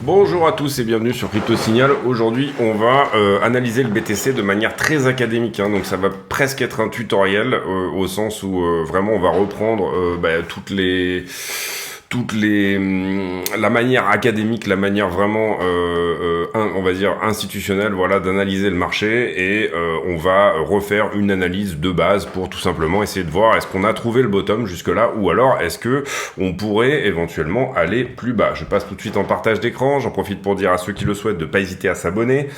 Bonjour à tous et bienvenue sur Crypto Signal. Aujourd'hui, on va analyser le BTC de manière très académique, hein, donc ça va presque être un tutoriel au sens où vraiment on va reprendre la manière académique, la manière vraiment on va dire institutionnelle, voilà, d'analyser le marché, et on va refaire une analyse de base pour tout simplement essayer de voir est-ce qu'on a trouvé le bottom jusque là, ou alors est-ce que on pourrait éventuellement aller plus bas. Je passe tout de suite en partage d'écran. J'en profite pour dire à ceux qui le souhaitent de pas hésiter à s'abonner,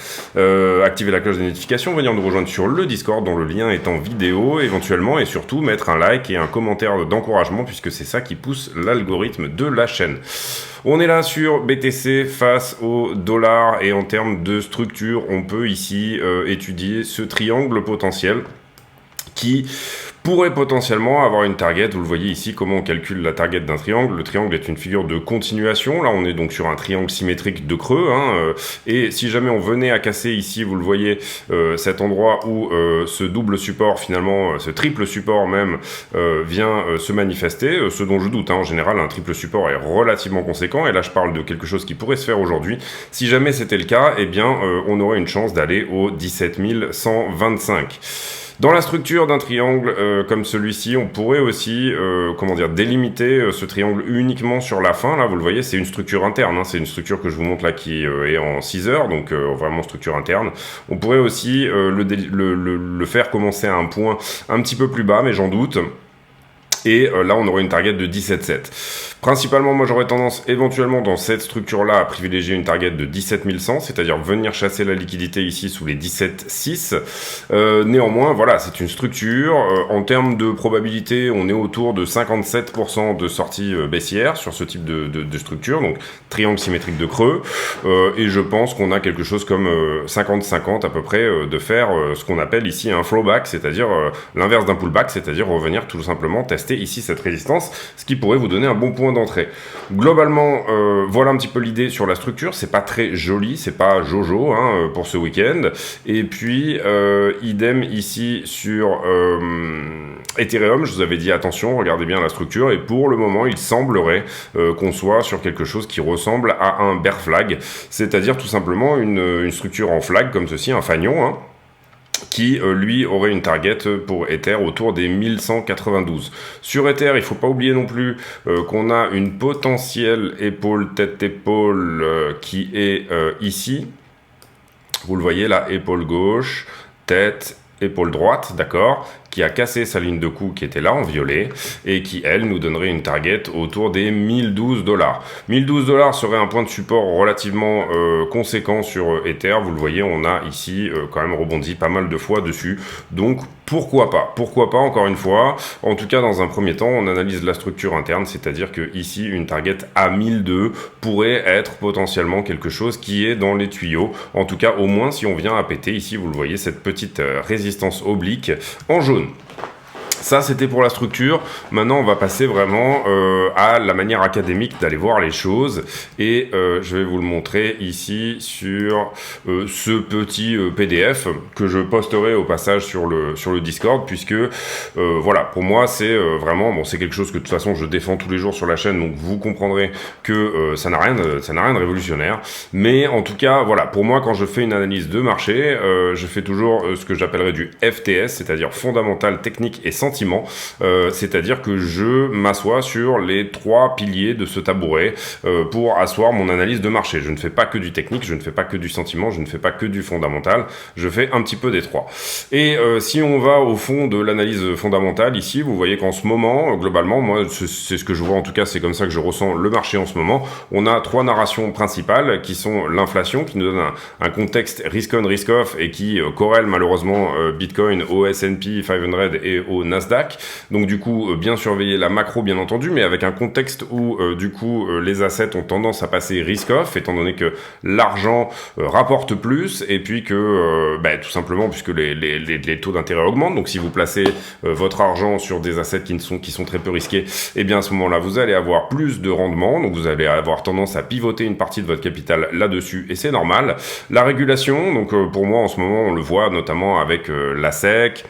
activer la cloche des notifications, venir nous rejoindre sur le Discord dont le lien est en vidéo éventuellement, et surtout mettre un like et un commentaire d'encouragement puisque c'est ça qui pousse l'algorithme de la chaîne. On est là sur BTC face au dollar, et en termes de structure, on peut ici étudier ce triangle potentiel qui pourrait potentiellement avoir une target. Vous le voyez ici, comment on calcule la target d'un triangle. Le triangle est une figure de continuation. Là, on est donc sur un triangle symétrique de creux, hein, et si jamais on venait à casser ici, vous le voyez, cet endroit où ce double support, finalement, ce triple support même, vient se manifester, ce dont je doute, hein. En général, un triple support est relativement conséquent, et là, je parle de quelque chose qui pourrait se faire aujourd'hui. Si jamais c'était le cas, eh bien, on aurait une chance d'aller au 17 125. Dans la structure d'un triangle comme celui-ci, on pourrait aussi délimiter ce triangle uniquement sur la fin. Là, vous le voyez, c'est une structure interne, hein, c'est une structure que je vous montre là qui est en 6 heures, donc vraiment structure interne. On pourrait aussi le faire commencer à un point un petit peu plus bas, mais j'en doute. Et là, on aurait une target de 17,7. Principalement, moi, j'aurais tendance éventuellement dans cette structure-là à privilégier une target de 17 100, c'est-à-dire venir chasser la liquidité ici sous les 17,6. Néanmoins, voilà, c'est une structure. En termes de probabilité, on est autour de 57% de sortie baissière sur ce type de structure, donc triangle symétrique de creux. Et je pense qu'on a quelque chose comme 50-50 à peu près de faire ce qu'on appelle ici un flowback, c'est-à-dire l'inverse d'un pullback, c'est-à-dire revenir tout simplement tester ici cette résistance, ce qui pourrait vous donner un bon point d'entrée. Globalement, voilà un petit peu l'idée sur la structure. C'est pas très joli, c'est pas jojo, hein, pour ce week-end. Et puis idem ici sur Ethereum. Je vous avais dit attention, regardez bien la structure, et pour le moment il semblerait qu'on soit sur quelque chose qui ressemble à un bear flag, c'est-à-dire tout simplement une structure en flag comme ceci, un fanion, hein, qui, lui, aurait une target pour Ether autour des 1192. Sur Ether, il ne faut pas oublier non plus qu'on a une potentielle épaule, tête-épaule qui est ici. Vous le voyez là, épaule gauche, tête, épaule droite, d'accord, qui a cassé sa ligne de coup qui était là en violet, et qui, elle, nous donnerait une target autour des 1012 $. 1012 $ serait un point de support relativement conséquent sur Ether. Vous le voyez, on a ici quand même rebondi pas mal de fois dessus. Donc, pourquoi pas, encore une fois. En tout cas, dans un premier temps, on analyse la structure interne, c'est-à-dire que ici, une target à 1002 pourrait être potentiellement quelque chose qui est dans les tuyaux. En tout cas, au moins, si on vient à péter, ici, vous le voyez, cette petite résistance oblique en jaune. Ça, c'était pour la structure. Maintenant, on va passer vraiment à la manière académique d'aller voir les choses. Et je vais vous le montrer ici sur ce petit PDF que je posterai au passage sur le Discord, puisque voilà, pour moi, c'est vraiment, bon, c'est quelque chose que de toute façon, je défends tous les jours sur la chaîne, donc vous comprendrez que ça n'a rien de révolutionnaire. Mais en tout cas, voilà, pour moi, quand je fais une analyse de marché, je fais toujours ce que j'appellerais du FTS, c'est-à-dire fondamental, technique et sentiment. C'est-à-dire que je m'assois sur les 3 piliers de ce tabouret pour asseoir mon analyse de marché. Je ne fais pas que du technique, je ne fais pas que du sentiment, je ne fais pas que du fondamental, je fais un petit peu des 3. Et si on va au fond de l'analyse fondamentale, ici, vous voyez qu'en ce moment, globalement, moi, c'est ce que je vois, en tout cas, c'est comme ça que je ressens le marché en ce moment. On a 3 narrations principales qui sont l'inflation, qui nous donne un contexte risk-on, risk-off, et qui corrèle malheureusement Bitcoin au S&P 500 et au Nasdaq. Donc du coup, bien surveiller la macro, bien entendu, mais avec un contexte où du coup les assets ont tendance à passer risk-off, étant donné que l'argent rapporte plus, et puis que tout simplement puisque les taux d'intérêt augmentent. Donc si vous placez votre argent sur des assets qui sont très peu risqués, et bien à ce moment-là vous allez avoir plus de rendement, donc vous allez avoir tendance à pivoter une partie de votre capital là-dessus, et c'est normal. La régulation, donc pour moi en ce moment on le voit notamment avec la SEC,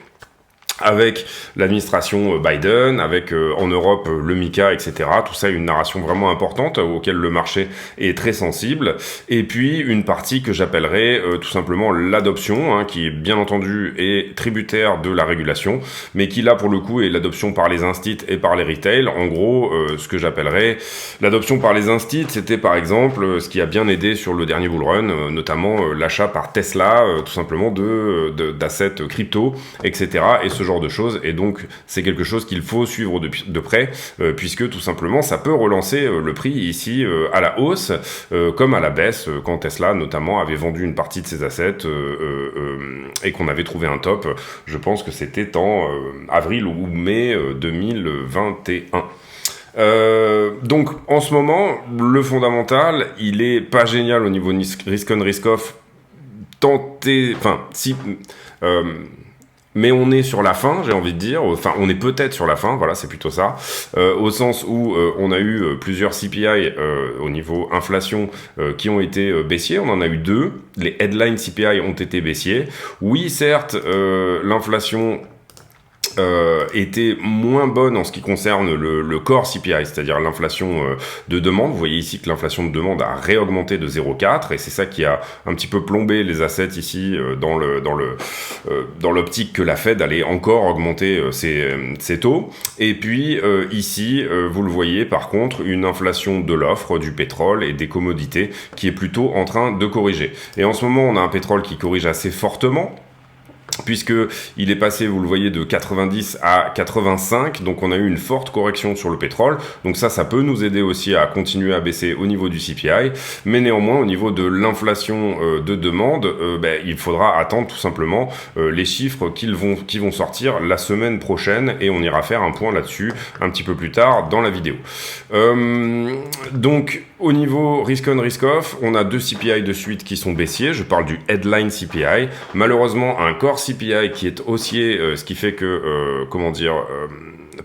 avec l'administration Biden, avec en Europe le MiCA, etc. Tout ça, une narration vraiment importante auquel le marché est très sensible. Et puis une partie que j'appellerais tout simplement l'adoption, hein, qui bien entendu est tributaire de la régulation, mais qui là pour le coup est l'adoption par les instits et par les retail. En gros, ce que j'appellerais l'adoption par les instits, c'était par exemple ce qui a bien aidé sur le dernier bull run, notamment l'achat par Tesla, tout simplement d'assets crypto, etc. Et ce genre de choses, et donc c'est quelque chose qu'il faut suivre de près, puisque tout simplement ça peut relancer le prix ici à la hausse, comme à la baisse, quand Tesla notamment avait vendu une partie de ses assets et qu'on avait trouvé un top. Je pense que c'était en avril ou mai 2021. Donc en ce moment, le fondamental, il est pas génial au niveau risk on risk off. Mais on est sur la fin, j'ai envie de dire. Enfin, on est peut-être sur la fin, voilà, c'est plutôt ça. Au sens où on a eu plusieurs CPI au niveau inflation qui ont été baissiers. On en a eu 2. Les headline CPI ont été baissiers. Oui, certes, l'inflation était moins bonne en ce qui concerne le core CPI, c'est-à-dire l'inflation de demande. Vous voyez ici que l'inflation de demande a réaugmenté de 0,4 et c'est ça qui a un petit peu plombé les assets ici dans l'optique que la Fed allait encore augmenter ses taux. Et puis ici, vous le voyez par contre, une inflation de l'offre, du pétrole et des commodités qui est plutôt en train de corriger. Et en ce moment, on a un pétrole qui corrige assez fortement, puisque il est passé, vous le voyez, de 90 à 85, donc on a eu une forte correction sur le pétrole, donc ça peut nous aider aussi à continuer à baisser au niveau du CPI, mais néanmoins au niveau de l'inflation de demande, il faudra attendre tout simplement les chiffres qui vont sortir la semaine prochaine, et on ira faire un point là-dessus un petit peu plus tard dans la vidéo. Donc au niveau risk on risk off, on a 2 CPI de suite qui sont baissiers. Je parle du headline CPI, malheureusement un core CPI qui est haussier, ce qui fait que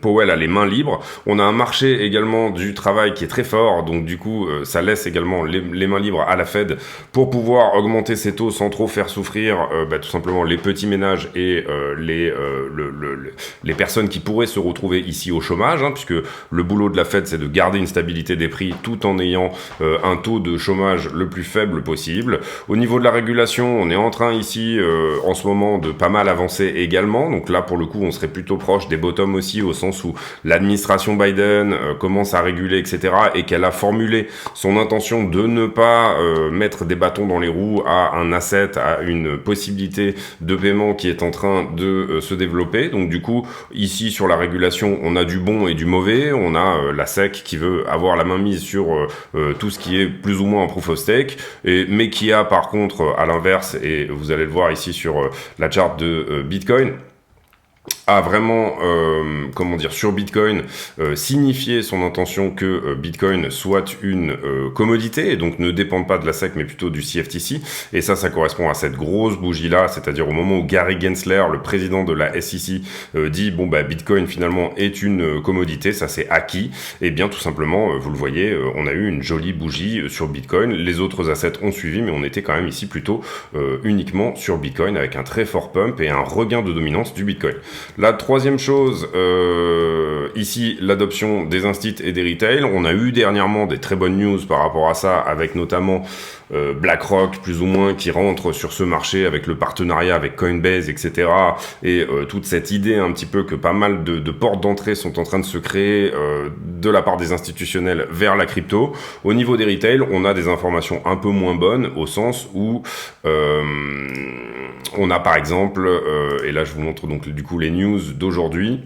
Powell a les mains libres. On a un marché également du travail qui est très fort, donc du coup ça laisse également les mains libres à la Fed pour pouvoir augmenter ses taux sans trop faire souffrir tout simplement les petits ménages et les personnes qui pourraient se retrouver ici au chômage, hein, puisque le boulot de la Fed c'est de garder une stabilité des prix tout en ayant un taux de chômage le plus faible possible. Au niveau de la régulation, on est en train ici en ce moment de pas mal avancer également, donc là pour le coup on serait plutôt proche des bottoms aussi, au sens où l'administration Biden commence à réguler, etc., et qu'elle a formulé son intention de ne pas mettre des bâtons dans les roues à un asset, à une possibilité de paiement qui est en train de se développer. Donc du coup, ici sur la régulation, on a du bon et du mauvais. On a la SEC qui veut avoir la main mise sur tout ce qui est plus ou moins en proof of stake, mais qui a par contre, à l'inverse, et vous allez le voir ici sur la charte de Bitcoin, a vraiment, sur Bitcoin, signifié son intention que Bitcoin soit une commodité, et donc ne dépende pas de la SEC, mais plutôt du CFTC. Et ça correspond à cette grosse bougie-là, c'est-à-dire au moment où Gary Gensler, le président de la SEC, dit, Bitcoin finalement est une commodité, ça c'est acquis. Et bien tout simplement, vous le voyez, on a eu une jolie bougie sur Bitcoin. Les autres assets ont suivi, mais on était quand même ici plutôt uniquement sur Bitcoin, avec un très fort pump et un regain de dominance du Bitcoin. La troisième chose, ici, l'adoption des instits et des retail. On a eu dernièrement des très bonnes news par rapport à ça, avec notamment BlackRock, plus ou moins, qui rentre sur ce marché avec le partenariat avec Coinbase, etc. Et toute cette idée un petit peu que pas mal de portes d'entrée sont en train de se créer de la part des institutionnels vers la crypto. Au niveau des retail, on a des informations un peu moins bonnes, au sens où on a par exemple, et là je vous montre donc du coup les news d'aujourd'hui,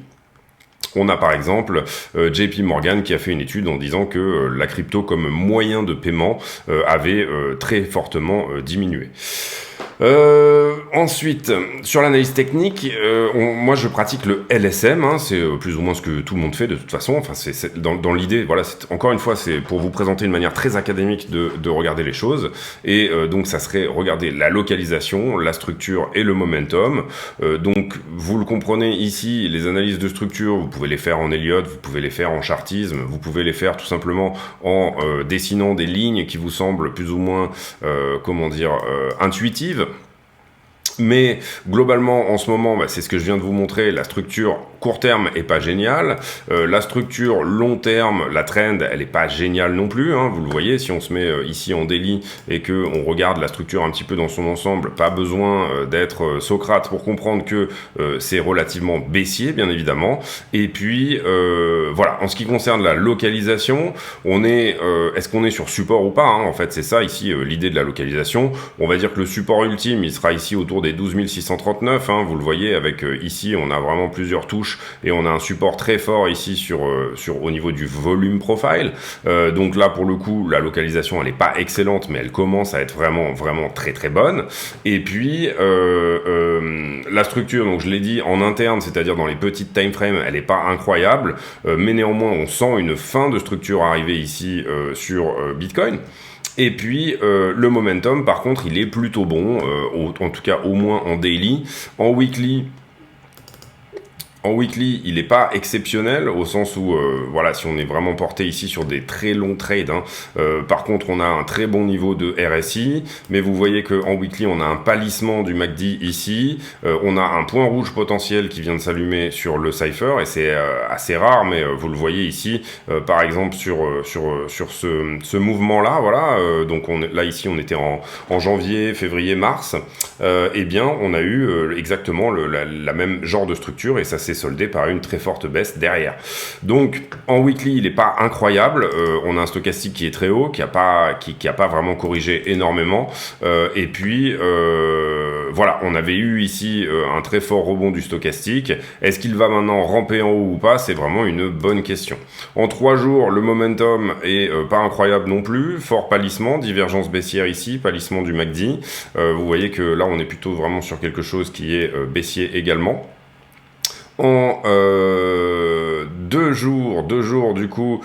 on a par exemple JP Morgan qui a fait une étude en disant que la crypto comme moyen de paiement avait très fortement diminué. Ensuite, sur l'analyse technique, moi je pratique le LSM, hein, c'est plus ou moins ce que tout le monde fait de toute façon. Enfin, c'est dans l'idée, voilà, encore une fois, c'est pour vous présenter une manière très académique de regarder les choses. Et donc, ça serait regarder la localisation, la structure et le momentum. Donc, vous le comprenez ici, les analyses de structure, vous pouvez les faire en Elliott, vous pouvez les faire en chartisme, vous pouvez les faire tout simplement en dessinant des lignes qui vous semblent plus ou moins, intuitives. Mais globalement, en ce moment, c'est ce que je viens de vous montrer, la structure court terme est pas géniale, la structure long terme, la trend, elle est pas géniale non plus, hein, vous le voyez, si on se met ici en daily et que on regarde la structure un petit peu dans son ensemble, pas besoin d'être Socrate pour comprendre que c'est relativement baissier, bien évidemment. Et puis, voilà, en ce qui concerne la localisation, est-ce qu'on est sur support ou pas, hein, en fait, c'est ça ici l'idée de la localisation. On va dire que le support ultime, il sera ici autour des 12 639, hein, vous le voyez, avec ici, on a vraiment plusieurs touches et on a un support très fort ici au niveau du volume profile. Donc là, pour le coup, la localisation, elle n'est pas excellente, mais elle commence à être vraiment, vraiment très, très bonne. Et puis, la structure, donc je l'ai dit, en interne, c'est-à-dire dans les petites time frames, elle n'est pas incroyable, mais néanmoins, on sent une fin de structure arriver ici sur Bitcoin. Et puis le momentum, par contre, il est plutôt bon, en tout cas au moins en daily. En weekly, il n'est pas exceptionnel au sens où, voilà, si on est vraiment porté ici sur des très longs trades, hein, par contre, on a un très bon niveau de RSI, mais vous voyez qu'en weekly, on a un pâlissement du MACD ici, on a un point rouge potentiel qui vient de s'allumer sur le Cypher, et c'est assez rare, mais vous le voyez ici, par exemple, sur ce mouvement-là, voilà, donc là, ici, on était en janvier, février, mars, eh bien, on a eu exactement la même genre de structure, et ça s'est soldé par une très forte baisse derrière. Donc en weekly, il n'est pas incroyable. On a un stochastique qui est très haut, qui a pas vraiment corrigé énormément. Et puis voilà, on avait eu ici un très fort rebond du stochastique. Est-ce qu'il va maintenant ramper en haut ou pas? C'est vraiment une bonne question. En 3 jours, le momentum est pas incroyable non plus. Fort pâlissement, divergence baissière ici, pâlissement du MACD. Vous voyez que là, on est plutôt vraiment sur quelque chose qui est baissier également. En 2 jours du coup,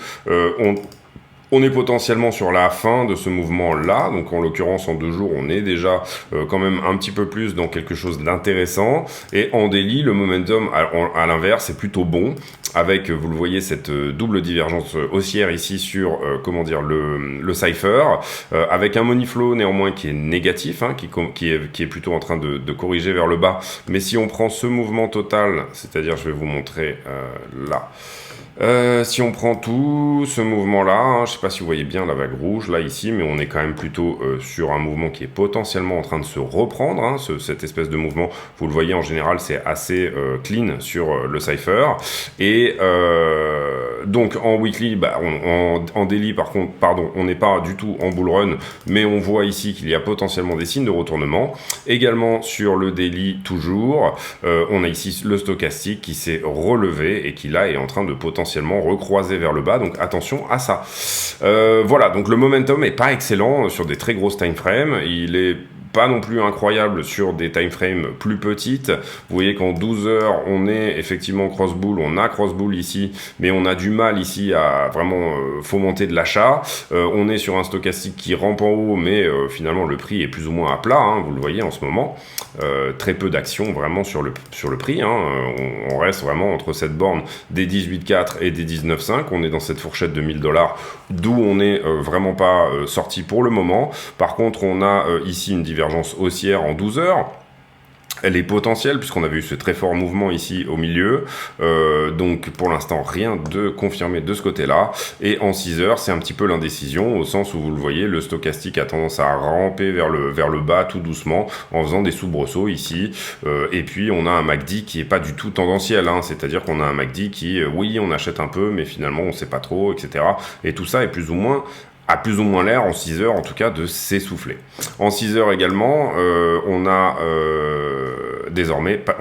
on est potentiellement sur la fin de ce mouvement-là, donc en l'occurrence en 2 jours, on est déjà quand même un petit peu plus dans quelque chose d'intéressant. Et en daily, le momentum, à l'inverse, est plutôt bon, avec, vous le voyez, cette double divergence haussière ici sur, comment dire, le Cypher, avec un money flow néanmoins qui est négatif, hein, qui est plutôt en train de corriger vers le bas. Mais si on prend ce mouvement total, c'est-à-dire, je vais vous montrer là. Si on prend tout ce mouvement-là, hein, je ne sais pas si vous voyez bien la vague rouge, là, ici, mais on est quand même plutôt sur un mouvement qui est potentiellement en train de se reprendre, hein, cette espèce de mouvement. Vous le voyez, en général, c'est assez clean sur le Cypher. Et donc, en weekly, en daily, par contre, pardon, on n'est pas du tout en bull run, mais on voit ici qu'il y a potentiellement des signes de retournement. Également, sur le daily, toujours, on a ici le stochastique qui s'est relevé et qui, là, est en train de potentiellement recroiser vers le bas, donc attention à ça. Voilà, donc le momentum est pas excellent sur des très grosses time frames, il est pas non plus incroyable sur des time frames plus petites. Vous voyez qu'en 12 heures, on est effectivement cross-bull, on a cross-bull ici, mais on a du mal ici à vraiment fomenter de l'achat. On est sur un stochastique qui rampe en haut, mais finalement le prix est plus ou moins à plat, hein, vous le voyez en ce moment. Très peu d'action vraiment sur le prix, hein. On reste vraiment entre cette borne des 18,4 et des 19,5. On est dans cette fourchette de 1000 $, d'où on n'est vraiment pas sorti pour le moment. Par contre, on a ici une divergence haussière en 12 heures. Elle est potentielle puisqu'on avait eu ce très fort mouvement ici au milieu, donc pour l'instant rien de confirmé de ce côté-là. Et en 6 heures, c'est un petit peu l'indécision au sens où vous le voyez, le stochastique a tendance à ramper vers le bas tout doucement en faisant des soubresauts ici. Et puis on a un MACD qui est pas du tout tendanciel, hein, c'est-à-dire qu'on a un MACD qui, oui, on achète un peu, mais finalement on sait pas trop, etc. Et tout ça est plus ou moins a plus ou moins l'air, en 6 heures en tout cas, de s'essouffler. En 6 heures également, on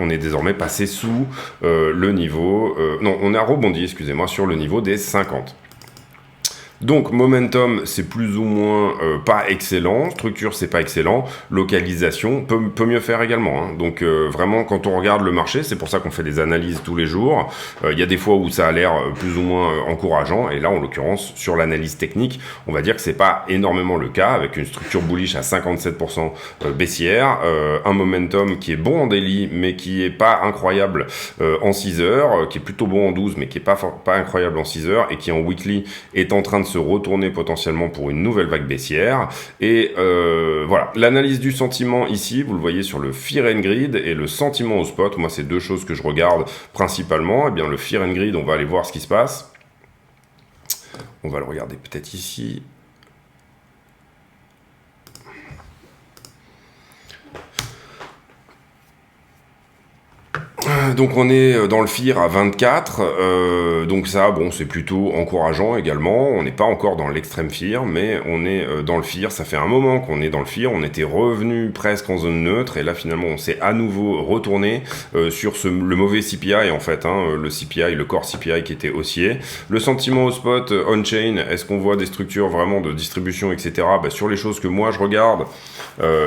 est désormais passé sous le niveau... non, on a rebondi, excusez-moi, sur le niveau des 50. Donc momentum c'est plus ou moins pas excellent, structure c'est pas excellent, localisation peut mieux faire également, hein. Donc vraiment quand on regarde le marché, c'est pour ça qu'on fait des analyses tous les jours, il y a des fois où ça a l'air plus ou moins encourageant, et là en l'occurrence sur l'analyse technique on va dire que c'est pas énormément le cas, avec une structure bullish à 57% baissière, un momentum qui est bon en daily mais qui est pas incroyable en 6 heures, qui est plutôt bon en 12 mais qui est pas incroyable en 6 heures, et qui en weekly est en train de se retourner potentiellement pour une nouvelle vague baissière. Et voilà, l'analyse du sentiment ici, vous le voyez sur le Fear and Greed et le sentiment au spot. Moi, c'est deux choses que je regarde principalement. Eh bien, le Fear and Greed, on va aller voir ce qui se passe. On va le regarder peut-être ici. Donc on est dans le FIR à 24, donc ça, bon, c'est plutôt encourageant également. On n'est pas encore dans l'extrême FIR, mais on est dans le FIR. Ça fait un moment qu'on est dans le FIR. On était revenu presque en zone neutre, et là finalement on s'est à nouveau retourné sur le mauvais CPI en fait, le CPI, le core CPI qui était haussier. Le sentiment au spot on-chain, est-ce qu'on voit des structures vraiment de distribution, etc. Sur les choses que moi je regarde,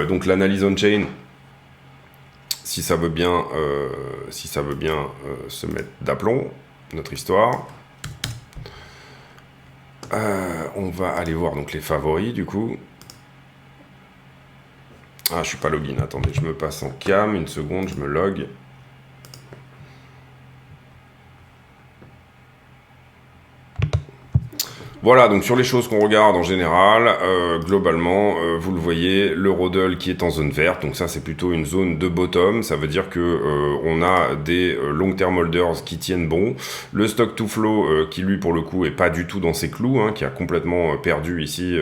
donc l'analyse on-chain, si ça veut bien se mettre d'aplomb, notre histoire. On va aller voir donc les favoris du coup. Ah, je suis pas login, attendez, je me passe en cam, une seconde, je me log. Voilà, donc sur les choses qu'on regarde en général, globalement, vous le voyez, le Rodel qui est en zone verte, donc ça c'est plutôt une zone de bottom, ça veut dire que on a des long-term holders qui tiennent bon, le stock to flow qui lui pour le coup est pas du tout dans ses clous, qui a complètement perdu ici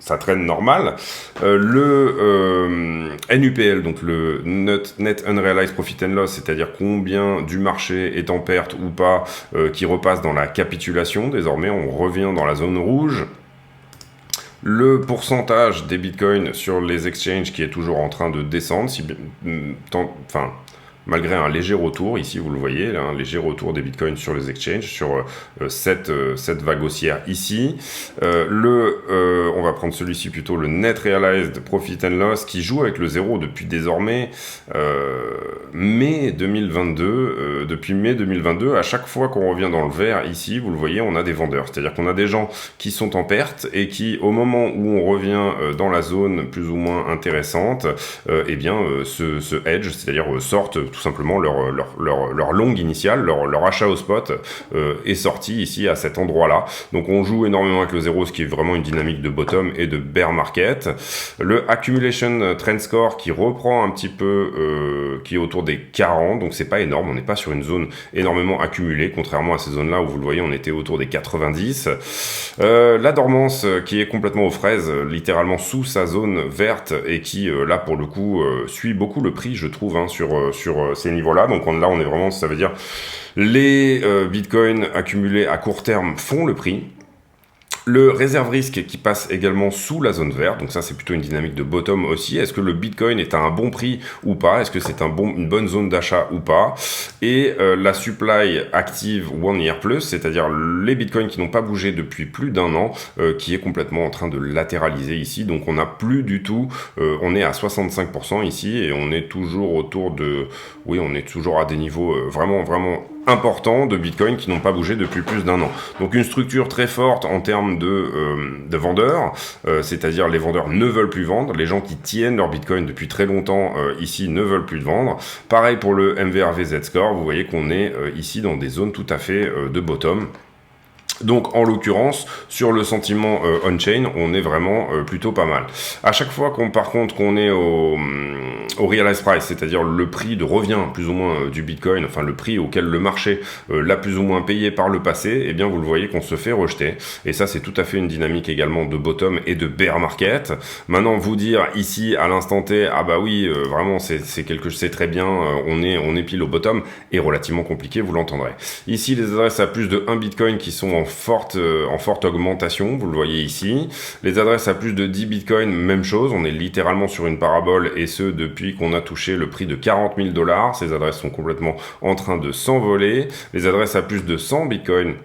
sa traîne normale, le NUPL, donc le Net Unrealized Profit and Loss, c'est-à-dire combien du marché est en perte ou pas, qui repasse dans la capitulation. Désormais, on revient dans la zone rouge. Le pourcentage des bitcoins sur les exchanges qui est toujours en train de descendre, malgré un léger retour, ici vous le voyez, là, un léger retour des bitcoins sur les exchanges, sur cette vague haussière ici. On va prendre celui-ci plutôt, le Net Realized Profit and Loss, qui joue avec le zéro depuis désormais mai 2022. Depuis mai 2022, à chaque fois qu'on revient dans le vert, ici, vous le voyez, on a des vendeurs. C'est-à-dire qu'on a des gens qui sont en perte et qui, au moment où on revient dans la zone plus ou moins intéressante, se hedge, c'est-à-dire sortent tout simplement leur longue initiale, leur achat au spot est sorti ici à cet endroit-là. Donc on joue énormément avec le zéro, ce qui est vraiment une dynamique de bottom et de bear market. Le Accumulation Trend Score qui reprend un petit peu, qui est autour des 40, donc c'est pas énorme, on n'est pas sur une zone énormément accumulée, contrairement à ces zones-là où vous le voyez, on était autour des 90. La dormance qui est complètement aux fraises, littéralement sous sa zone verte et qui, là pour le coup, suit beaucoup le prix, je trouve, sur ces niveaux-là. Donc là, on est vraiment, ça veut dire, les bitcoins accumulés à court terme font le prix. Le réserve risque qui passe également sous la zone verte, donc ça c'est plutôt une dynamique de bottom aussi. Est-ce que le Bitcoin est à un bon prix ou pas? Est-ce que c'est une bonne zone d'achat ou pas? Et la supply active 1 year plus, c'est-à-dire les Bitcoins qui n'ont pas bougé depuis plus d'un an, qui est complètement en train de latéraliser ici. Donc on n'a plus du tout, on est à 65% ici et on est toujours autour de, oui, on est toujours à des niveaux vraiment importants de Bitcoin qui n'ont pas bougé depuis plus d'un an. Donc une structure très forte en termes de vendeurs, c'est-à-dire les vendeurs ne veulent plus vendre, les gens qui tiennent leur Bitcoin depuis très longtemps ici ne veulent plus vendre. Pareil pour le MVRV Z-Score, vous voyez qu'on est ici dans des zones tout à fait de bottom. Donc en l'occurrence sur le sentiment on-chain, on est vraiment plutôt pas mal. À chaque fois qu'on est au realized price, c'est-à-dire le prix de revient plus ou moins du Bitcoin, enfin le prix auquel le marché l'a plus ou moins payé par le passé, eh bien vous le voyez qu'on se fait rejeter. Et ça c'est tout à fait une dynamique également de bottom et de bear market. Maintenant vous dire ici à l'instant T, ah bah oui vraiment c'est quelque chose, c'est très bien, on est pile au bottom, est relativement compliqué, vous l'entendrez. Ici les adresses à plus de 1 Bitcoin qui sont en forte augmentation, vous le voyez ici. Les adresses à plus de 10 bitcoins, même chose, on est littéralement sur une parabole et ce depuis qu'on a touché le prix de 40 000 $. Ces adresses sont complètement en train de s'envoler. Les adresses à plus de 100 bitcoins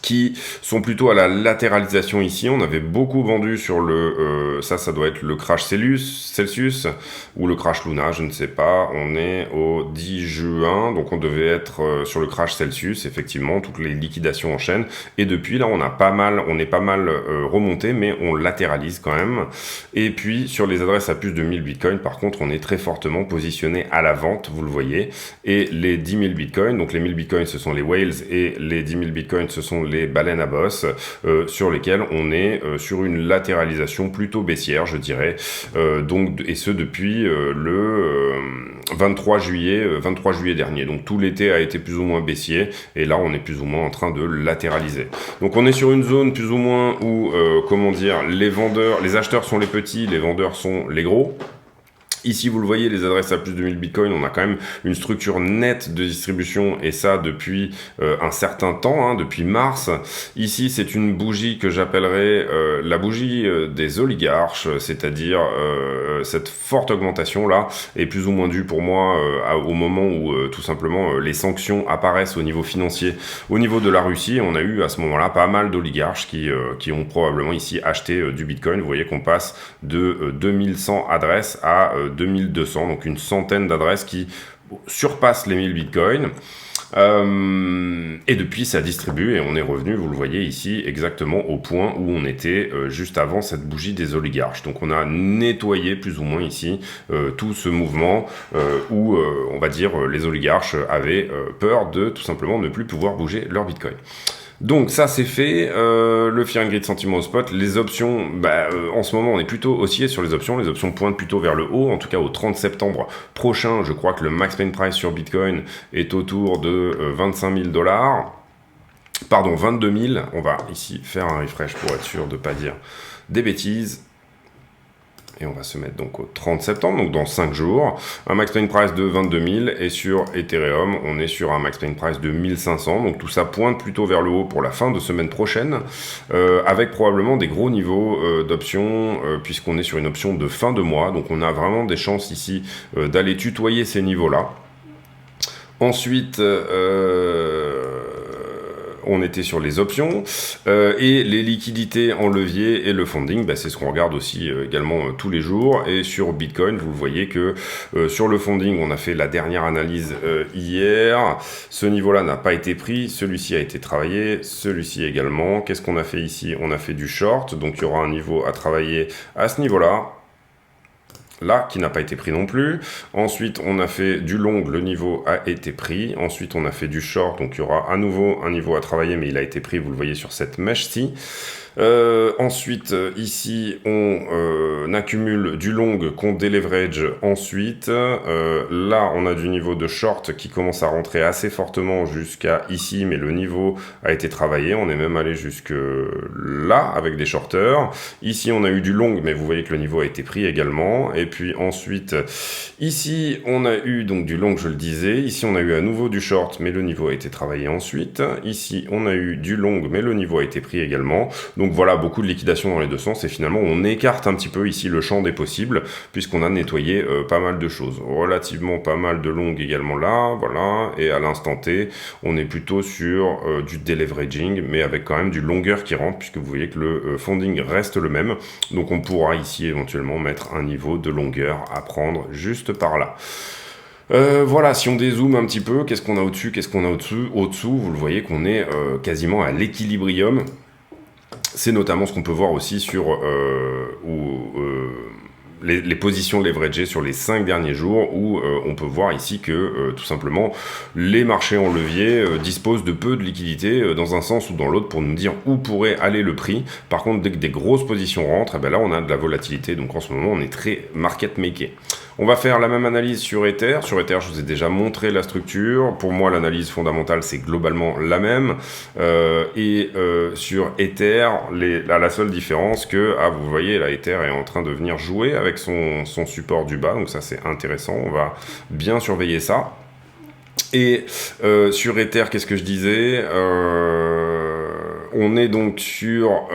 qui sont plutôt à la latéralisation ici. On avait beaucoup vendu sur le... ça doit être le crash Celsius ou le crash Luna, je ne sais pas. On est au 10 juin, donc on devait être sur le crash Celsius, effectivement, toutes les liquidations en chaîne. Et depuis, là, on est pas mal remonté, mais on latéralise quand même. Et puis, sur les adresses à plus de 1000 bitcoins, par contre, on est très fortement positionné à la vente, vous le voyez. Et les 10 000 bitcoins, donc les 1000 bitcoins, ce sont les whales, et les 10 000 bitcoins, ce sont les baleines à bosse, sur lesquelles on est sur une latéralisation plutôt baissière, je dirais, et ce depuis le 23 juillet dernier. Donc tout l'été a été plus ou moins baissier, et là on est plus ou moins en train de latéraliser. Donc on est sur une zone plus ou moins où, les acheteurs sont les petits, les vendeurs sont les gros. Ici, vous le voyez, les adresses à plus de 1000 bitcoins, on a quand même une structure nette de distribution, et ça depuis un certain temps, hein, depuis mars. Ici, c'est une bougie que j'appellerais la bougie des oligarches, c'est-à-dire cette forte augmentation-là est plus ou moins due pour moi au moment où tout simplement les sanctions apparaissent au niveau financier, au niveau de la Russie. On a eu à ce moment-là pas mal d'oligarches qui ont probablement ici acheté du bitcoin. Vous voyez qu'on passe de 2100 adresses à 2200, donc une centaine d'adresses qui surpassent les 1000 bitcoins. Et depuis, ça distribue, et on est revenu, vous le voyez ici, exactement au point où on était juste avant cette bougie des oligarches. Donc on a nettoyé plus ou moins ici tout ce mouvement où, on va dire, les oligarches avaient peur de tout simplement ne plus pouvoir bouger leur bitcoin. Donc ça c'est fait, le Fear and Greed sentiment au spot, les options, en ce moment on est plutôt oscillé sur les options pointent plutôt vers le haut, en tout cas au 30 septembre prochain, je crois que le max pain price sur Bitcoin est autour de 25 000 $, pardon 22 000, on va ici faire un refresh pour être sûr de ne pas dire des bêtises. Et on va se mettre donc au 30 septembre, donc dans 5 jours, un max pain price de 22 000, et sur Ethereum, on est sur un max pain price de 1500, donc tout ça pointe plutôt vers le haut pour la fin de semaine prochaine, avec probablement des gros niveaux d'options, puisqu'on est sur une option de fin de mois, donc on a vraiment des chances ici d'aller tutoyer ces niveaux-là. Ensuite, on était sur les options et les liquidités en levier et le funding, c'est ce qu'on regarde aussi également tous les jours. Et sur Bitcoin, vous le voyez que sur le funding, on a fait la dernière analyse hier. Ce niveau-là n'a pas été pris, celui-ci a été travaillé, celui-ci également. Qu'est-ce qu'on a fait ici? On a fait du short, donc il y aura un niveau à travailler à ce niveau-là. Là, qui n'a pas été pris non plus. Ensuite, on a fait du long, le niveau a été pris. Ensuite, on a fait du short, donc il y aura à nouveau un niveau à travailler, mais il a été pris, vous le voyez sur cette mèche-ci. Ensuite, ici, on accumule du long qu'on déleverage ensuite. Là, on a du niveau de short qui commence à rentrer assez fortement jusqu'à ici, mais le niveau a été travaillé. On est même allé jusque là avec des shorters. Ici, on a eu du long, mais vous voyez que le niveau a été pris également. Et puis ensuite, ici, on a eu donc du long, je le disais. Ici, on a eu à nouveau du short, mais le niveau a été travaillé ensuite. Ici, on a eu du long, mais le niveau a été pris également. Donc voilà, beaucoup de liquidations dans les deux sens, et finalement on écarte un petit peu ici le champ des possibles, puisqu'on a nettoyé pas mal de choses. Relativement pas mal de longues également là, voilà, et à l'instant T, on est plutôt sur du deleveraging, mais avec quand même du longueur qui rentre, puisque vous voyez que le funding reste le même, donc on pourra ici éventuellement mettre un niveau de longueur à prendre juste par là. Voilà, si on dézoome un petit peu, qu'est-ce qu'on a au-dessus, qu'est-ce qu'on a au-dessous, vous le voyez qu'on est quasiment à l'équilibrium. C'est notamment ce qu'on peut voir aussi sur les positions leveragées sur les 5 derniers jours, où on peut voir ici que tout simplement les marchés en levier disposent de peu de liquidités dans un sens ou dans l'autre pour nous dire où pourrait aller le prix. Par contre, dès que des grosses positions rentrent, là on a de la volatilité, donc en ce moment on est très market maker. On va faire la même analyse sur Ether. Sur Ether, je vous ai déjà montré la structure. Pour moi, l'analyse fondamentale, c'est globalement la même. Sur Ether, la seule différence que, vous voyez, là, Ether est en train de venir jouer avec son support du bas. Donc ça, c'est intéressant. On va bien surveiller ça. Et sur Ether, qu'est-ce que je disais On est donc sur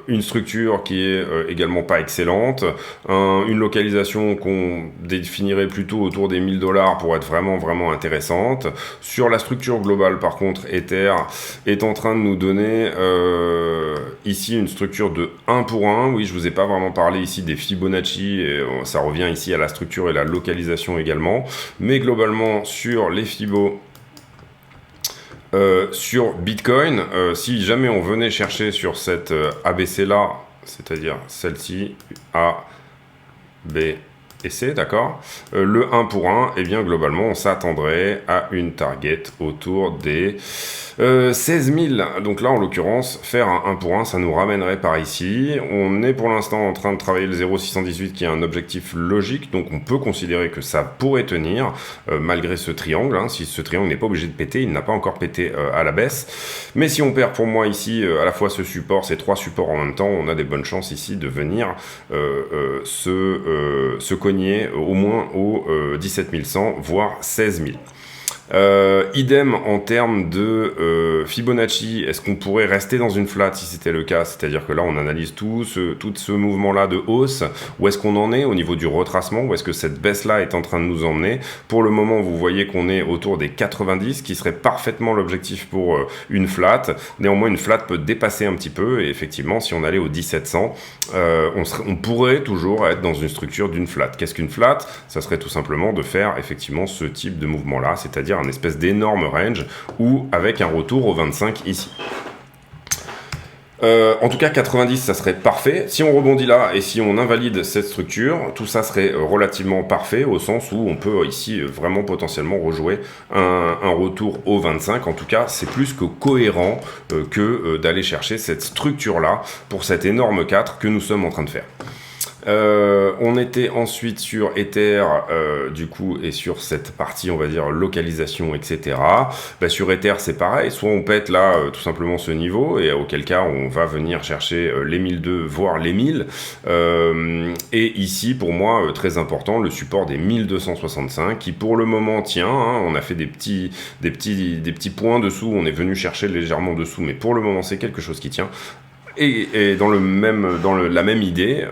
une structure qui est également pas excellente, une localisation qu'on définirait plutôt autour des 1000 $ pour être vraiment intéressante. Sur la structure globale, par contre, Ether est en train de nous donner ici une structure de 1 pour 1. Oui, je vous ai pas vraiment parlé ici des Fibonacci, et ça revient ici à la structure et la localisation également. Mais globalement, sur les Fibos, sur Bitcoin, si jamais on venait chercher sur cette ABC là, c'est-à-dire celle-ci, A, B et C, d'accord, le 1 pour 1, et bien globalement on s'attendrait à une target autour des 16 000. Donc là en l'occurrence, faire un 1 pour 1, ça nous ramènerait par ici. On est pour l'instant en train de travailler le 0,618 qui est un objectif logique, donc on peut considérer que ça pourrait tenir malgré ce triangle, hein. Si ce triangle n'est pas obligé de péter, il n'a pas encore pété à la baisse, mais si on perd pour moi ici à la fois ce support, ces 3 supports en même temps, on a des bonnes chances ici de venir se cogner au moins au 17 100 voire 16 000. Idem en termes de Fibonacci, est-ce qu'on pourrait rester dans une flat si c'était le cas, c'est-à-dire que là on analyse tout ce mouvement-là de hausse, où est-ce qu'on en est au niveau du retracement, où est-ce que cette baisse-là est en train de nous emmener. Pour le moment, vous voyez qu'on est autour des 90, qui serait parfaitement l'objectif pour une flat. Néanmoins, une flat peut dépasser un petit peu, et effectivement, si on allait au 1700, on pourrait toujours être dans une structure d'une flat. Qu'est-ce qu'une flat? Ça serait tout simplement de faire effectivement ce type de mouvement-là, c'est-à-dire un espèce d'énorme range ou avec un retour au 25 ici. En tout cas 90 ça serait parfait. Si on rebondit là et si on invalide cette structure, tout ça serait relativement parfait au sens où on peut ici vraiment potentiellement rejouer un retour au 25. En tout cas c'est plus que cohérent que d'aller chercher cette structure là pour cet énorme 4 que nous sommes en train de faire. On était ensuite sur Ether, du coup, et sur cette partie, on va dire, localisation, etc. Bah, sur Ether, c'est pareil. Soit on pète là, tout simplement ce niveau, et auquel cas, on va venir chercher les 1002, voire les 1000. Et ici, pour moi, très important, le support des 1265, qui pour le moment tient. Hein, on a fait des petits points dessous, on est venu chercher légèrement dessous, mais pour le moment, c'est quelque chose qui tient. Et dans la même idée,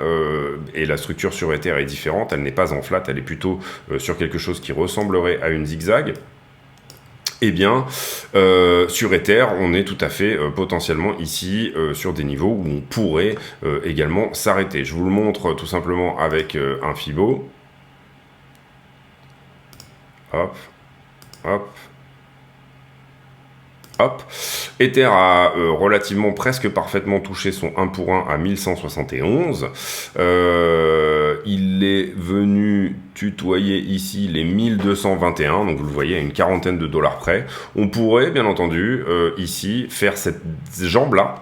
et la structure sur Ether est différente, elle n'est pas en flat, elle est plutôt sur quelque chose qui ressemblerait à une zigzag. Eh bien, sur Ether, on est tout à fait potentiellement ici sur des niveaux où on pourrait également s'arrêter. Je vous le montre tout simplement avec un Fibo. Hop, hop. Hop, Ether a relativement presque parfaitement touché son 1 pour 1 à 1171. Il est venu tutoyer ici les 1221, donc vous le voyez à une quarantaine de dollars près. On pourrait bien entendu ici faire cette jambe-là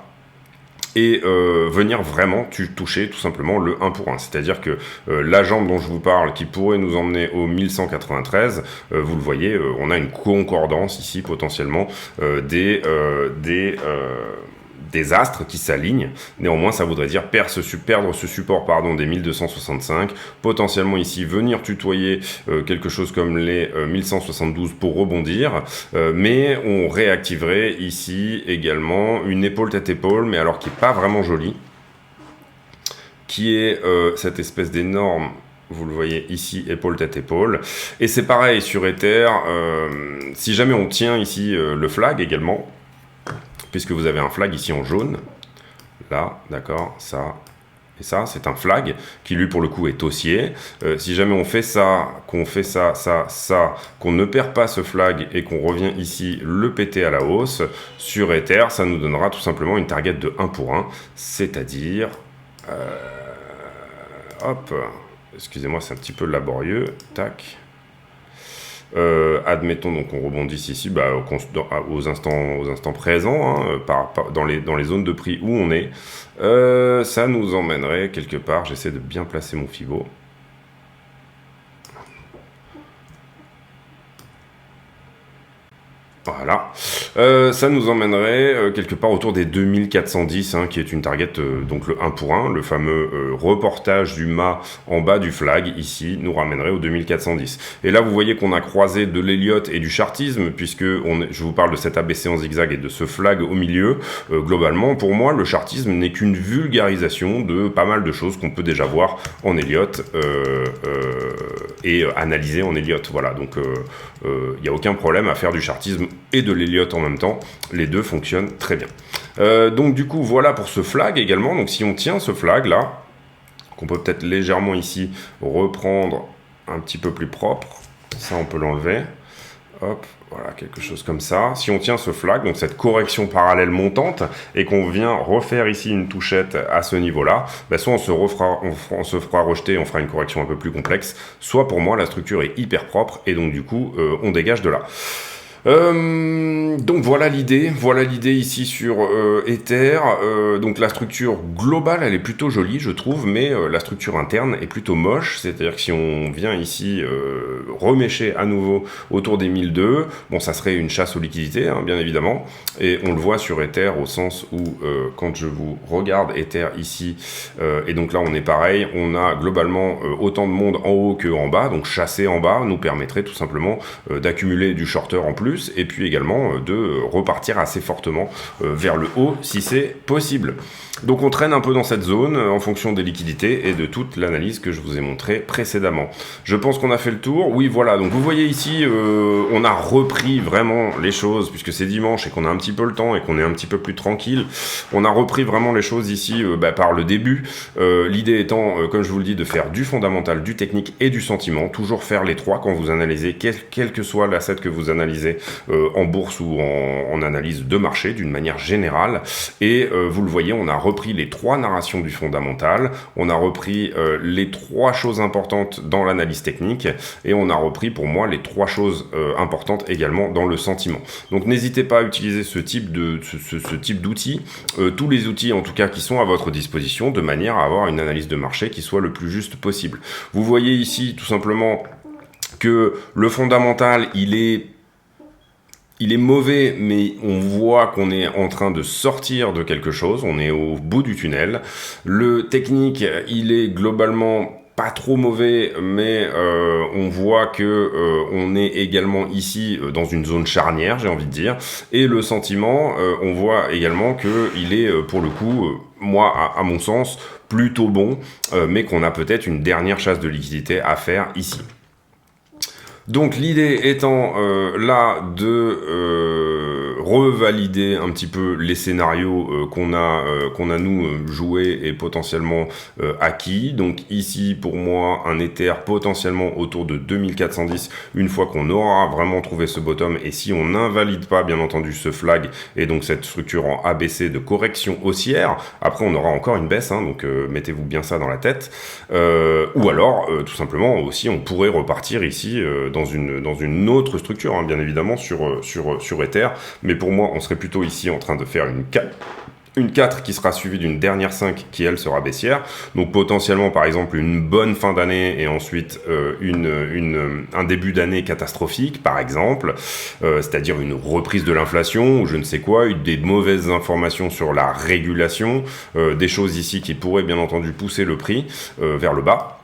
et venir vraiment toucher tout simplement le 1 pour 1. C'est-à-dire que la jambe dont je vous parle, qui pourrait nous emmener au 1193, vous le voyez, on a une concordance ici potentiellement des astres qui s'alignent. Néanmoins, ça voudrait dire perdre ce support des 1265, potentiellement ici venir tutoyer quelque chose comme les 1172 pour rebondir, mais on réactiverait ici également une épaule tête épaule, mais alors qui est pas vraiment jolie, qui est cette espèce d'énorme, vous le voyez ici, épaule tête épaule, et c'est pareil sur Ether, si jamais on tient ici le flag également, puisque vous avez un flag ici en jaune, là, d'accord, ça, et ça, c'est un flag, qui lui, pour le coup, est haussier. Si jamais on fait ça, qu'on fait ça, qu'on ne perd pas ce flag, et qu'on revient ici le péter à la hausse, sur Ether, ça nous donnera tout simplement une target de 1 pour 1, c'est-à-dire, hop, excusez-moi, c'est un petit peu laborieux, tac. Admettons donc on rebondisse ici aux instants présents, hein, dans les zones de prix où on est, ça nous emmènerait quelque part. J'essaie de bien placer mon Fibo. Voilà, ça nous emmènerait quelque part autour des 2410, hein, qui est une target, donc le 1 pour 1, le fameux reportage du mât en bas du flag, ici, nous ramènerait au 2410. Et là, vous voyez qu'on a croisé de l'Elliott et du chartisme, puisque je vous parle de cet ABC en zigzag et de ce flag au milieu. Globalement, pour moi, le chartisme n'est qu'une vulgarisation de pas mal de choses qu'on peut déjà voir en Elliott et analyser en Elliott. Voilà, donc il n'y a aucun problème à faire du chartisme et de l'Elliott en même temps, les deux fonctionnent très bien. Donc du coup, voilà pour ce flag également. Donc si on tient ce flag là, qu'on peut peut-être légèrement ici reprendre un petit peu plus propre, ça on peut l'enlever, hop, voilà, quelque chose comme ça. Si on tient ce flag, donc cette correction parallèle montante, et qu'on vient refaire ici une touchette à ce niveau-là, ben soit on se fera rejeter, on fera une correction un peu plus complexe, soit pour moi la structure est hyper propre, et donc du coup on dégage de là. Donc voilà l'idée ici sur Ether. Donc la structure globale elle est plutôt jolie je trouve, mais la structure interne est plutôt moche, c'est-à-dire que si on vient ici remécher à nouveau autour des 1002, bon ça serait une chasse aux liquidités hein, bien évidemment, et on le voit sur Ether au sens où quand je vous regarde Ether ici, et donc là on est pareil, on a globalement autant de monde en haut que en bas, donc chasser en bas nous permettrait tout simplement d'accumuler du shorter en plus, et puis également de repartir assez fortement vers le haut si c'est possible. Donc on traîne un peu dans cette zone en fonction des liquidités et de toute l'analyse que je vous ai montré précédemment. Je pense qu'on a fait le tour. Oui voilà, donc vous voyez ici on a repris vraiment les choses puisque c'est dimanche et qu'on a un petit peu le temps et qu'on est un petit peu plus tranquille. On a repris vraiment les choses ici par le début. L'idée étant, comme je vous le dis, de faire du fondamental, du technique et du sentiment. Toujours faire les trois quand vous analysez, quel que soit l'asset que vous analysez en bourse ou en analyse de marché d'une manière générale. Et vous le voyez, on a repris les trois narrations du fondamental, on a repris les trois choses importantes dans l'analyse technique, et on a repris pour moi les trois choses importantes également dans le sentiment. Donc n'hésitez pas à utiliser ce type d'outils, tous les outils en tout cas qui sont à votre disposition, de manière à avoir une analyse de marché qui soit le plus juste possible. Vous voyez ici tout simplement que le fondamental il est mauvais, mais on voit qu'on est en train de sortir de quelque chose, on est au bout du tunnel. Le technique, il est globalement pas trop mauvais, mais on voit que on est également ici dans une zone charnière, j'ai envie de dire. Et le sentiment, on voit également que il est pour le coup, moi à mon sens, plutôt bon, mais qu'on a peut-être une dernière chasse de liquidité à faire ici. Donc l'idée étant là de revalider un petit peu les scénarios qu'on a nous joué et potentiellement acquis. Donc ici pour moi un Ether potentiellement autour de 2410 une fois qu'on aura vraiment trouvé ce bottom, et si on n'invalide pas bien entendu ce flag et donc cette structure en ABC de correction haussière, après on aura encore une baisse hein, donc mettez-vous bien ça dans la tête, ou alors tout simplement aussi on pourrait repartir ici dans une autre structure, hein, bien évidemment, sur Ether. Mais pour moi, on serait plutôt ici en train de faire une 4 qui sera suivie d'une dernière 5 qui, elle, sera baissière. Donc potentiellement, par exemple, une bonne fin d'année et ensuite un début d'année catastrophique, par exemple. C'est-à-dire une reprise de l'inflation ou je ne sais quoi, des mauvaises informations sur la régulation, des choses ici qui pourraient, bien entendu, pousser le prix vers le bas.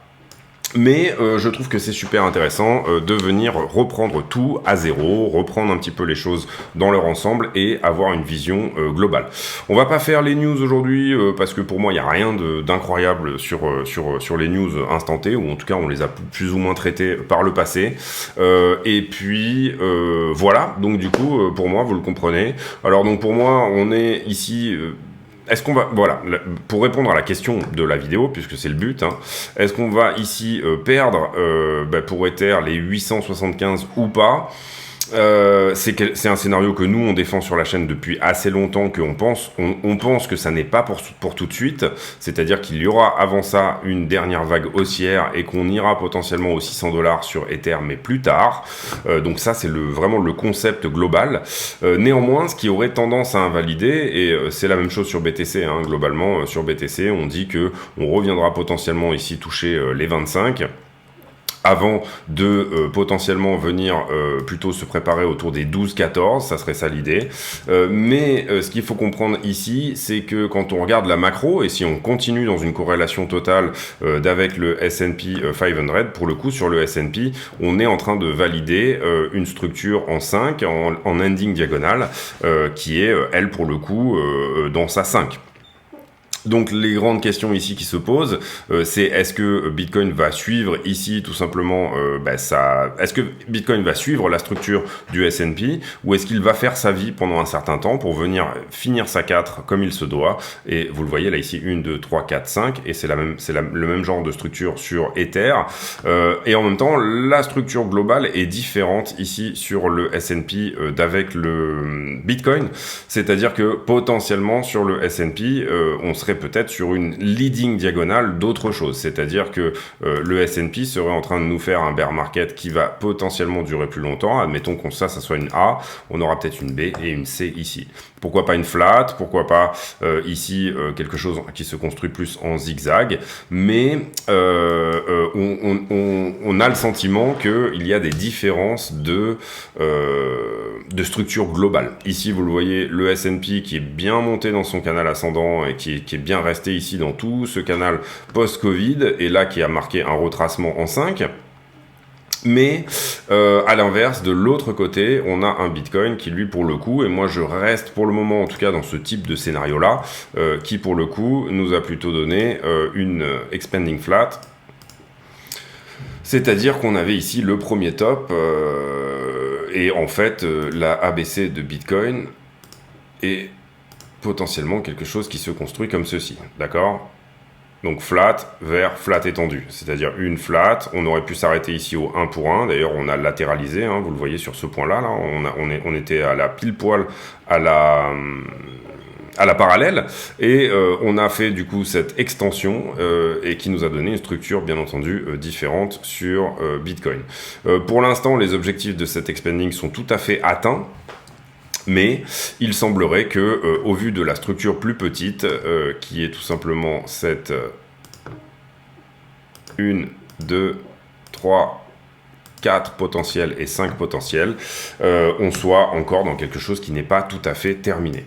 Mais je trouve que c'est super intéressant de venir reprendre tout à zéro, reprendre un petit peu les choses dans leur ensemble et avoir une vision globale. On va pas faire les news aujourd'hui parce que pour moi il n'y a rien d'incroyable sur les news instantées, ou en tout cas on les a plus ou moins traitées par le passé. Et puis voilà, donc du coup pour moi vous le comprenez. Alors donc pour moi on est ici... Est-ce qu'on va, voilà, pour répondre à la question de la vidéo, puisque c'est le but, hein, est-ce qu'on va ici perdre pour Ether les 875 ou pas? C'est un scénario que nous on défend sur la chaîne depuis assez longtemps, qu'on pense, on pense que ça n'est pas pour tout de suite, c'est-à-dire qu'il y aura avant ça une dernière vague haussière et qu'on ira potentiellement aux 600 $ sur Ether, mais plus tard. Donc ça c'est vraiment le concept global. Néanmoins, ce qui aurait tendance à invalider, et c'est la même chose sur BTC, hein, globalement sur BTC, on dit que on reviendra potentiellement ici toucher les 25. avant de potentiellement venir plutôt se préparer autour des 12-14, ça serait ça l'idée. Mais ce qu'il faut comprendre ici, c'est que quand on regarde la macro, et si on continue dans une corrélation totale d'avec le S&P 500, pour le coup sur le S&P, on est en train de valider une structure en 5, en ending diagonale, qui est, elle, pour le coup, dans sa 5. Donc les grandes questions ici qui se posent, c'est est-ce que Bitcoin va suivre ici tout simplement est-ce que Bitcoin va suivre la structure du S&P ou est-ce qu'il va faire sa vie pendant un certain temps pour venir finir sa 4 comme il se doit, et vous le voyez là ici 1, 2, 3, 4, 5 et c'est le même genre de structure sur Ether, et en même temps la structure globale est différente ici sur le S&P d'avec le Bitcoin, c'est-à-dire que potentiellement sur le S&P on serait peut-être sur une leading diagonale d'autre chose, c'est-à-dire que le S&P serait en train de nous faire un bear market qui va potentiellement durer plus longtemps, admettons qu'on ça soit une A, on aura peut-être une B et une C ici. Pourquoi pas une flat, pourquoi pas ici quelque chose qui se construit plus en zigzag, mais on a le sentiment qu'il y a des différences de structure globale. Ici, vous le voyez, le S&P qui est bien monté dans son canal ascendant et qui est bien resté ici dans tout ce canal post-Covid, et là qui a marqué un retracement en 5. Mais à l'inverse, de l'autre côté, on a un Bitcoin qui lui pour le coup, et moi je reste pour le moment en tout cas dans ce type de scénario là, qui pour le coup nous a plutôt donné une expanding flat, c'est-à-dire qu'on avait ici le premier top, et en fait la ABC de Bitcoin est potentiellement quelque chose qui se construit comme ceci, d'accord ? Donc flat vers flat étendu, c'est-à-dire une flat, on aurait pu s'arrêter ici au 1 pour 1, d'ailleurs on a latéralisé, hein, vous le voyez sur ce point-là, là, on était à la pile poil à la parallèle, et on a fait du coup cette extension et qui nous a donné une structure bien entendu différente sur Bitcoin. Pour l'instant, les objectifs de cette expanding sont tout à fait atteints, mais il semblerait que, au vu de la structure plus petite, qui est tout simplement cette 1, 2, 3, 4 potentiels et 5 potentiels, on soit encore dans quelque chose qui n'est pas tout à fait terminé.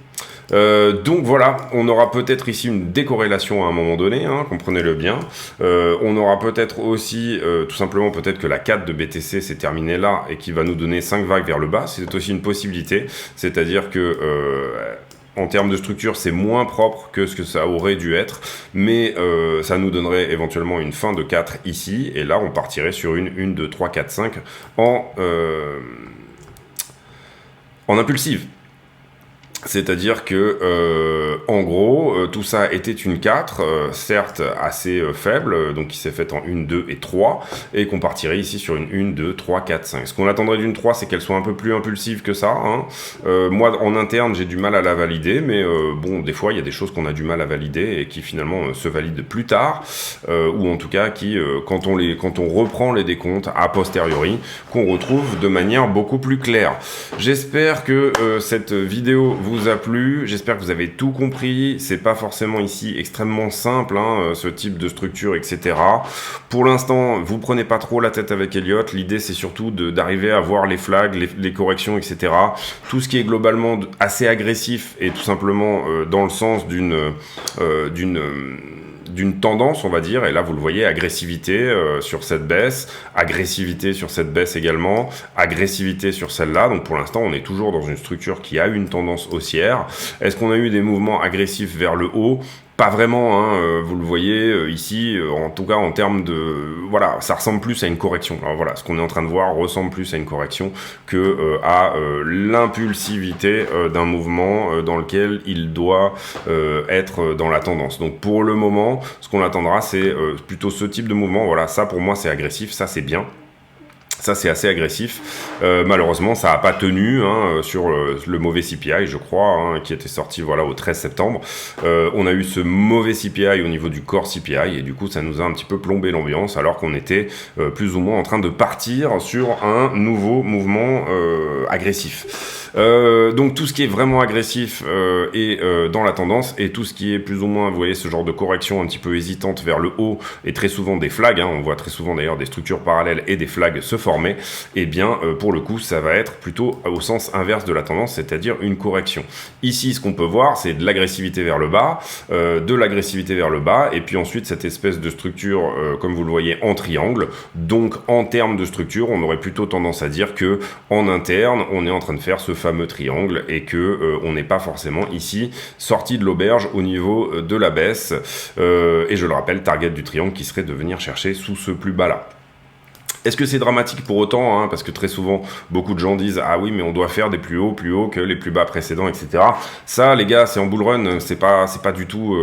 Donc voilà, on aura peut-être ici une décorrélation à un moment donné, hein, comprenez-le bien. On aura peut-être aussi, tout simplement, peut-être que la 4 de BTC s'est terminée là et qui va nous donner 5 vagues vers le bas. C'est aussi une possibilité, c'est-à-dire que en termes de structure, c'est moins propre que ce que ça aurait dû être, mais ça nous donnerait éventuellement une fin de 4 ici, et là on partirait sur une 1, 2, 3, 4, 5 en impulsive. C'est-à-dire que, en gros, tout ça était une 4, certes assez faible, donc qui s'est faite en 1, 2 et 3, et qu'on partirait ici sur une 1, 2, 3, 4, 5. Ce qu'on attendrait d'une 3, c'est qu'elle soit un peu plus impulsive que ça. Hein. Moi, en interne, j'ai du mal à la valider, mais bon, des fois, il y a des choses qu'on a du mal à valider et qui finalement se valident plus tard, ou en tout cas qui, quand on reprend les décomptes a posteriori, qu'on retrouve de manière beaucoup plus claire. J'espère que cette vidéo vous a plu, j'espère que vous avez tout compris, c'est pas forcément ici extrêmement simple, hein, ce type de structure, etc. Pour l'instant, vous prenez pas trop la tête avec Elliott, l'idée c'est surtout d'arriver à voir les flags, les corrections, etc. Tout ce qui est globalement assez agressif et tout simplement dans le sens d'une tendance, on va dire, et là vous le voyez, agressivité sur cette baisse, agressivité sur cette baisse également, agressivité sur celle-là, donc pour l'instant on est toujours dans une structure qui a une tendance haussière. Est-ce qu'on a eu des mouvements agressifs vers le haut ? Pas vraiment, hein, vous le voyez ici, en tout cas en termes de... Voilà, ça ressemble plus à une correction. Alors voilà, ce qu'on est en train de voir ressemble plus à une correction que à l'impulsivité d'un mouvement dans lequel il doit être dans la tendance. Donc pour le moment, ce qu'on attendra, c'est plutôt ce type de mouvement. Voilà, ça pour moi c'est agressif, ça c'est bien. Ça, c'est assez agressif. Malheureusement, ça n'a pas tenu hein, sur le mauvais CPI, je crois, hein, qui était sorti voilà, au 13 septembre. On a eu ce mauvais CPI au niveau du core CPI, et du coup, ça nous a un petit peu plombé l'ambiance, alors qu'on était plus ou moins en train de partir sur un nouveau mouvement agressif. Donc tout ce qui est vraiment agressif est dans la tendance, et tout ce qui est plus ou moins, vous voyez, ce genre de correction un petit peu hésitante vers le haut, et très souvent des flags, hein, on voit très souvent d'ailleurs des structures parallèles et des flags se former, et bien pour le coup ça va être plutôt au sens inverse de la tendance, c'est-à-dire une correction. Ici, ce qu'on peut voir, c'est de l'agressivité vers le bas, et puis ensuite cette espèce de structure, comme vous le voyez, en triangle. Donc en termes de structure, on aurait plutôt tendance à dire que en interne, on est en train de faire ce fameux triangle, et que on n'est pas forcément ici sorti de l'auberge au niveau de la baisse. Et je le rappelle, target du triangle qui serait de venir chercher sous ce plus bas là. Est-ce que c'est dramatique pour autant, hein, parce que très souvent, beaucoup de gens disent « Ah oui, mais on doit faire des plus hauts que les plus bas précédents, etc. » Ça, les gars, c'est en bull run, c'est pas du tout...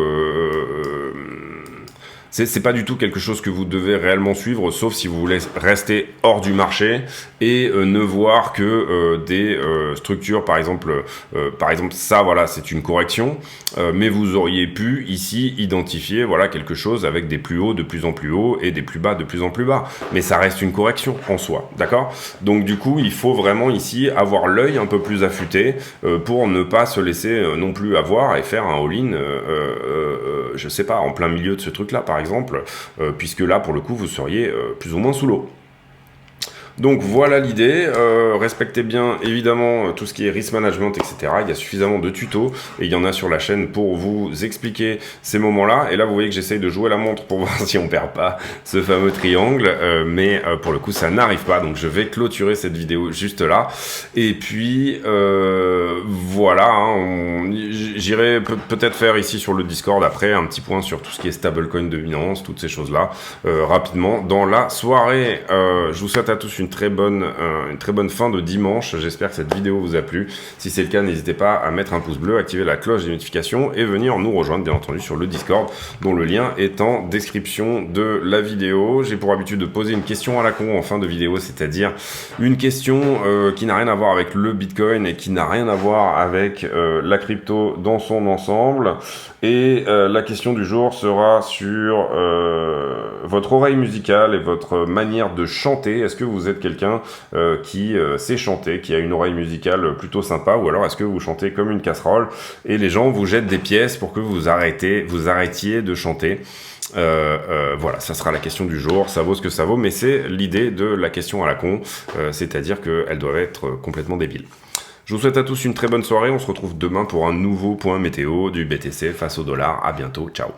c'est pas du tout quelque chose que vous devez réellement suivre, sauf si vous voulez rester hors du marché et ne voir que des structures, par exemple ça, voilà, c'est une correction, mais vous auriez pu ici identifier, voilà, quelque chose avec des plus hauts de plus en plus hauts et des plus bas de plus en plus bas, mais ça reste une correction en soi, d'accord? Donc du coup, il faut vraiment ici avoir l'œil un peu plus affûté pour ne pas se laisser non plus avoir et faire un all-in, je sais pas, en plein milieu de ce truc-là, par exemple, puisque là, pour le coup, vous seriez plus ou moins sous l'eau. Donc voilà l'idée, respectez bien évidemment tout ce qui est risk management, etc. Il y a suffisamment de tutos, et il y en a sur la chaîne pour vous expliquer ces moments-là. Et là vous voyez que j'essaye de jouer la montre pour voir si on perd pas ce fameux triangle, mais pour le coup ça n'arrive pas, donc je vais clôturer cette vidéo juste là. Et puis voilà, hein, j'irai peut-être faire ici sur le Discord après un petit point sur tout ce qui est stablecoin de Binance, toutes ces choses-là, rapidement dans la soirée. Je vous souhaite à tous une très bonne fin de dimanche. J'espère que cette vidéo vous a plu. Si c'est le cas, n'hésitez pas à mettre un pouce bleu, activer la cloche des notifications et venir nous rejoindre, bien entendu, sur le Discord, dont le lien est en description de la vidéo. J'ai pour habitude de poser une question à la con en fin de vidéo, c'est-à-dire une question qui n'a rien à voir avec le Bitcoin et qui n'a rien à voir avec la crypto dans son ensemble. Et la question du jour sera sur votre oreille musicale et votre manière de chanter. Est-ce que vous êtes quelqu'un qui sait chanter, qui a une oreille musicale plutôt sympa, ou alors est-ce que vous chantez comme une casserole et les gens vous jettent des pièces pour que vous arrêtiez de chanter? Voilà, ça sera la question du jour, ça vaut ce que ça vaut, mais c'est l'idée de la question à la con, c'est-à-dire qu'elle doit être complètement débile. Je vous souhaite à tous une très bonne soirée, on se retrouve demain pour un nouveau point météo du BTC face au dollar. À bientôt, ciao.